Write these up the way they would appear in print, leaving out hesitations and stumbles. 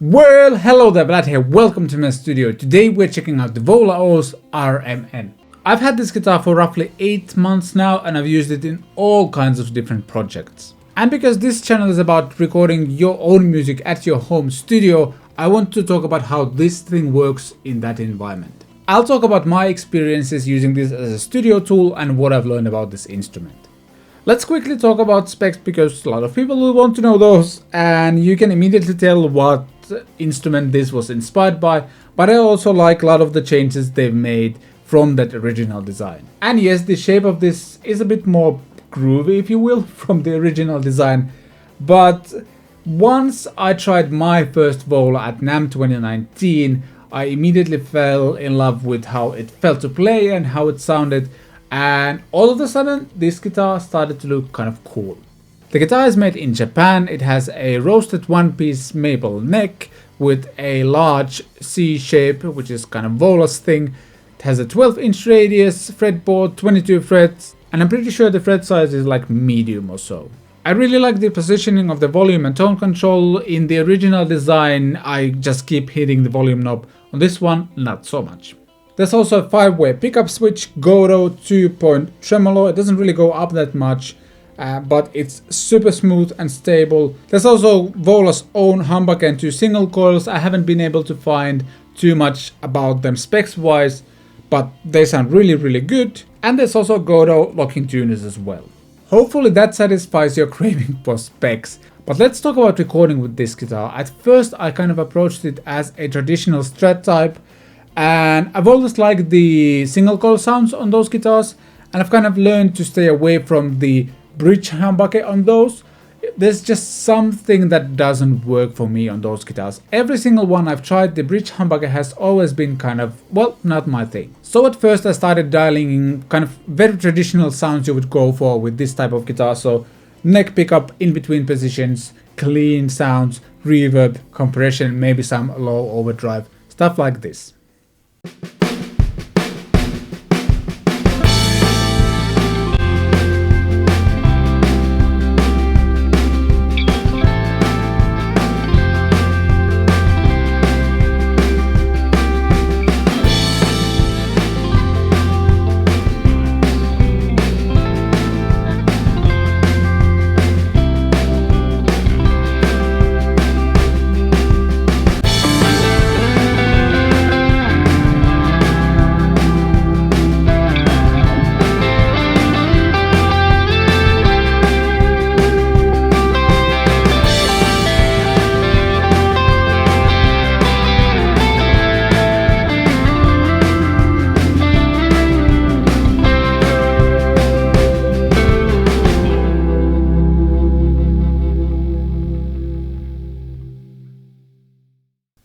Well, hello there, Vlad here. Welcome to my studio. Today we're checking out the Vola OS RMN. I've had this guitar for roughly 8 months now and I've used it in all kinds of different projects. And because this channel is about recording your own music at your home studio, I want to talk about how this thing works in that environment. I'll talk about my experiences using this as a studio tool and what I've learned about this instrument. Let's quickly talk about specs because a lot of people will want to know those and you can immediately tell what instrument this was inspired by, but I also like a lot of the changes they've made from that original design. And yes, the shape of this is a bit more groovy, if you will, from the original design, but once I tried my first Vola at NAMM 2019, I immediately fell in love with how it felt to play and how it sounded. And all of a sudden, this guitar started to look kind of cool. The guitar is made in Japan. It has a roasted one-piece maple neck with a large C shape, which is kind of Vola's thing. It has a 12-inch radius, fretboard, 22 frets, and I'm pretty sure the fret size is like medium or so. I really like the positioning of the volume and tone control. In the original design, I just keep hitting the volume knob. On this one, not so much. There's also a 5-way pickup switch, Godo 2-point tremolo. It doesn't really go up that much, but it's super smooth and stable. There's also Vola's own humbucker and 2 single coils. I haven't been able to find too much about them specs wise, but they sound really good. And there's also Godo locking tuners as well. Hopefully that satisfies your craving for specs. But let's talk about recording with this guitar. At first I kind of approached it as a traditional Strat type. And I've always liked the single coil sounds on those guitars, and I've kind of learned to stay away from the bridge humbucker on those. There's just something that doesn't work for me on those guitars. Every single one I've tried, the bridge humbucker has always been kind of, well, not my thing. So at first I started dialing in kind of very traditional sounds you would go for with this type of guitar. So neck pickup in between positions, clean sounds, reverb, compression, maybe some low overdrive, stuff like this.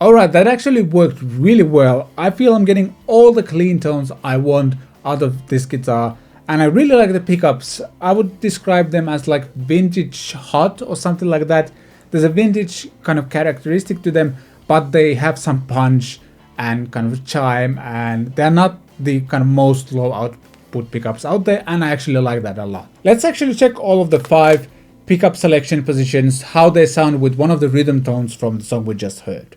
Alright, that actually worked really well. I feel I'm getting all the clean tones I want out of this guitar, and I really like the pickups. I would describe them as like vintage hot or something like that. There's a vintage kind of characteristic to them, but they have some punch and kind of chime, and they're not the kind of most low output pickups out there, and I actually like that a lot. Let's actually check all of the 5 pickup selection positions, how they sound with one of the rhythm tones from the song we just heard.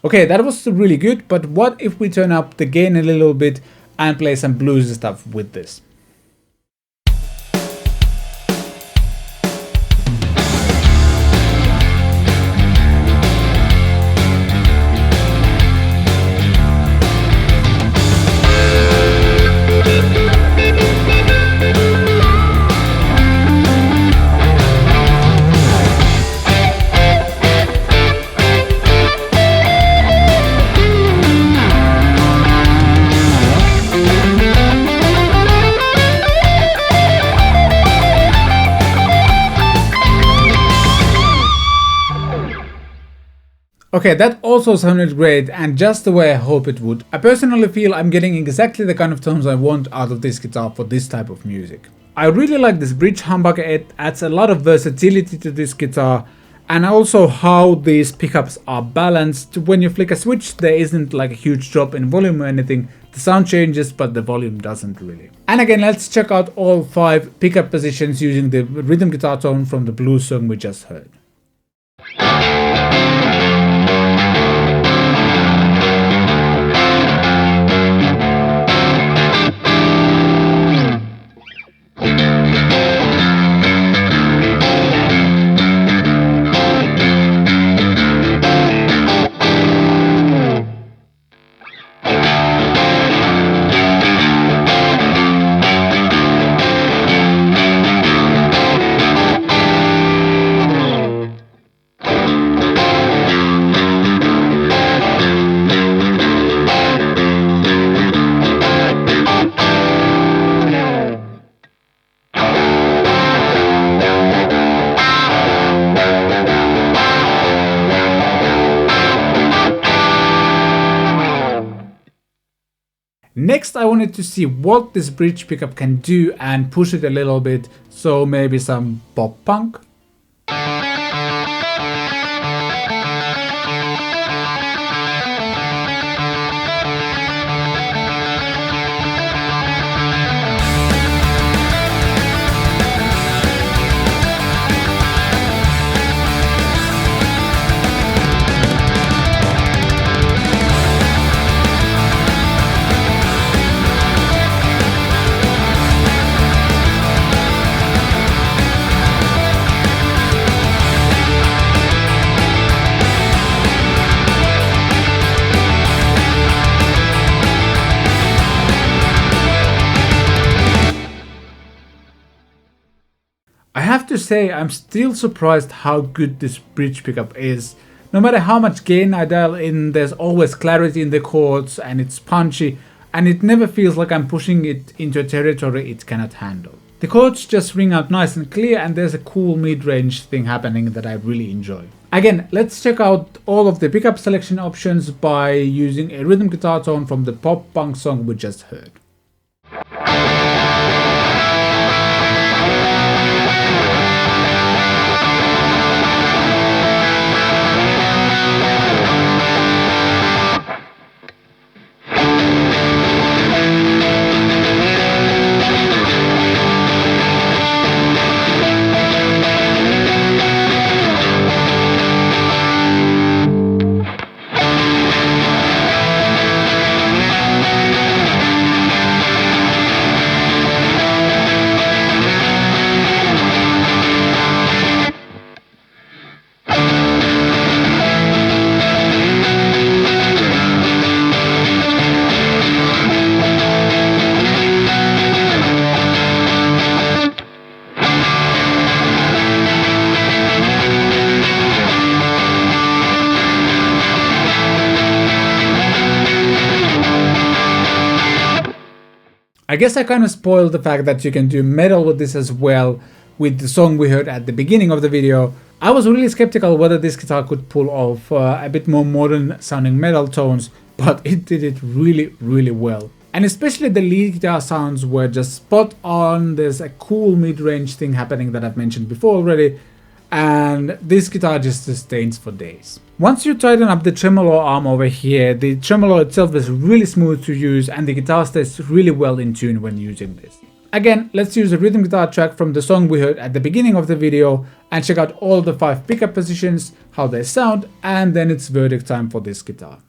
Okay, that was really good, but what if we turn up the gain a little bit and play some bluesy stuff with this? Okay, that also sounded great and just the way I hope it would. I personally feel I'm getting exactly the kind of tones I want out of this guitar for this type of music. I really like this bridge humbucker, it adds a lot of versatility to this guitar, and also how these pickups are balanced. When you flick a switch, there isn't like a huge drop in volume or anything. The sound changes, but the volume doesn't really. And again, let's check out all 5 pickup positions using the rhythm guitar tone from the blues song we just heard. Next, I wanted to see what this bridge pickup can do and push it a little bit, so maybe some pop punk. I have to say, I'm still surprised how good this bridge pickup is. No matter how much gain I dial in, there's always clarity in the chords and it's punchy, and it never feels like I'm pushing it into a territory it cannot handle. The chords just ring out nice and clear, and there's a cool mid-range thing happening that I really enjoy. Again, let's check out all of the pickup selection options by using a rhythm guitar tone from the pop punk song we just heard. I guess I kind of spoiled the fact that you can do metal with this as well, with the song we heard at the beginning of the video. I was really skeptical whether this guitar could pull off a bit more modern sounding metal tones, but it did it really well. And especially the lead guitar sounds were just spot on. There's a cool mid-range thing happening that I've mentioned before already, and this guitar just sustains for days. Once you tighten up the tremolo arm over here, the tremolo itself is really smooth to use and the guitar stays really well in tune when using this. Again, let's use a rhythm guitar track from the song we heard at the beginning of the video and check out all the 5 pickup positions, how they sound, and then it's verdict time for this guitar.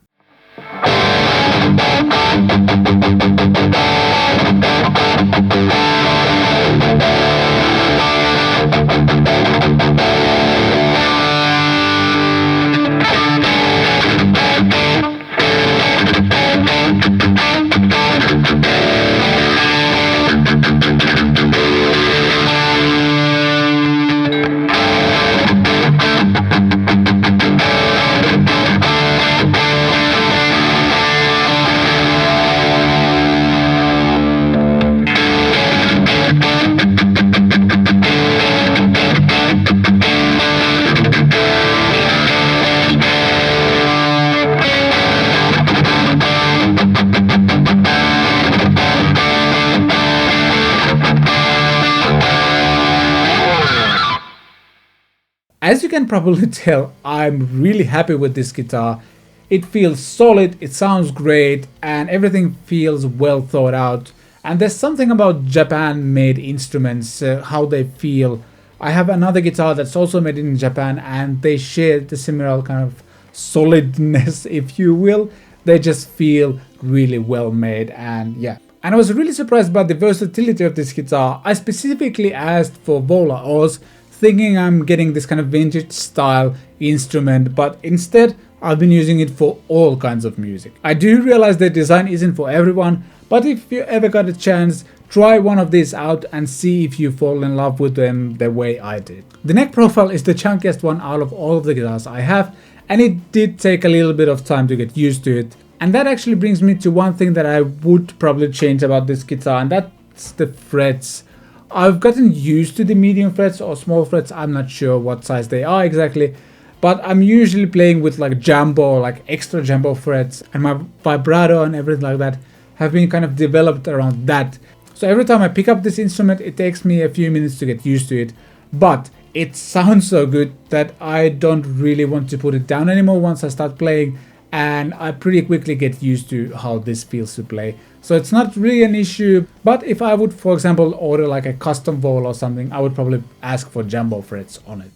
As you can probably tell, I'm really happy with this guitar. It feels solid, it sounds great, and everything feels well thought out. And there's something about Japan-made instruments, how they feel. I have another guitar that's also made in Japan, and they share the similar kind of solidness, if you will. They just feel really well made, and yeah. And I was really surprised by the versatility of this guitar. I specifically asked for Vola Oz, thinking I'm getting this kind of vintage style instrument, but instead I've been using it for all kinds of music. I do realize the design isn't for everyone, but if you ever got a chance, try one of these out and see if you fall in love with them the way I did. The neck profile is the chunkiest one out of all of the guitars I have, and it did take a little bit of time to get used to it. And that actually brings me to one thing that I would probably change about this guitar, and that's the frets. I've gotten used to the medium frets or small frets, I'm not sure what size they are exactly, but I'm usually playing with like jumbo, like extra jumbo frets, and my vibrato and everything like that have been kind of developed around that. So every time I pick up this instrument, it takes me a few minutes to get used to it, but it sounds so good that I don't really want to put it down anymore once I start playing, and I pretty quickly get used to how this feels to play. So it's not really an issue, but if I would, for example, order like a custom Vola or something, I would probably ask for jumbo frets on it.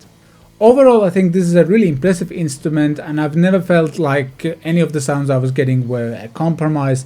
Overall, I think this is a really impressive instrument, and I've never felt like any of the sounds I was getting were a compromise.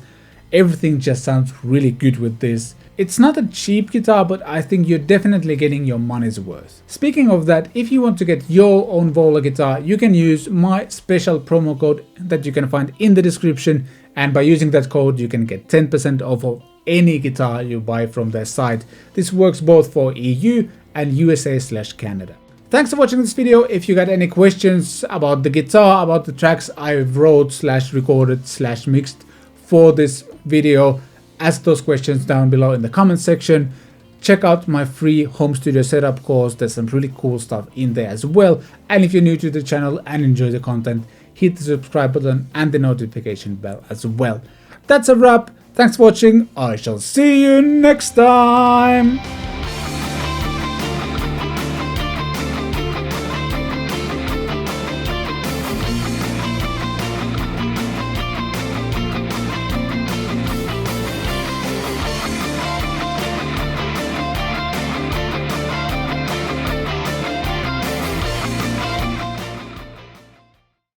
Everything just sounds really good with this. It's not a cheap guitar, but I think you're definitely getting your money's worth. Speaking of that, if you want to get your own Vola guitar, you can use my special promo code that you can find in the description, and by using that code you can get 10% off of any guitar you buy from their site. This works both for EU and USA/Canada. Thanks for watching this video. If you got any questions about the guitar, about the tracks I wrote/recorded/mixed for this video, ask those questions down below in the comment section. Check out my free home studio setup course, there's some really cool stuff in there as well. And if you're new to the channel and enjoy the content, hit the subscribe button and the notification bell as well. That's a wrap. Thanks for watching. I shall see you next time.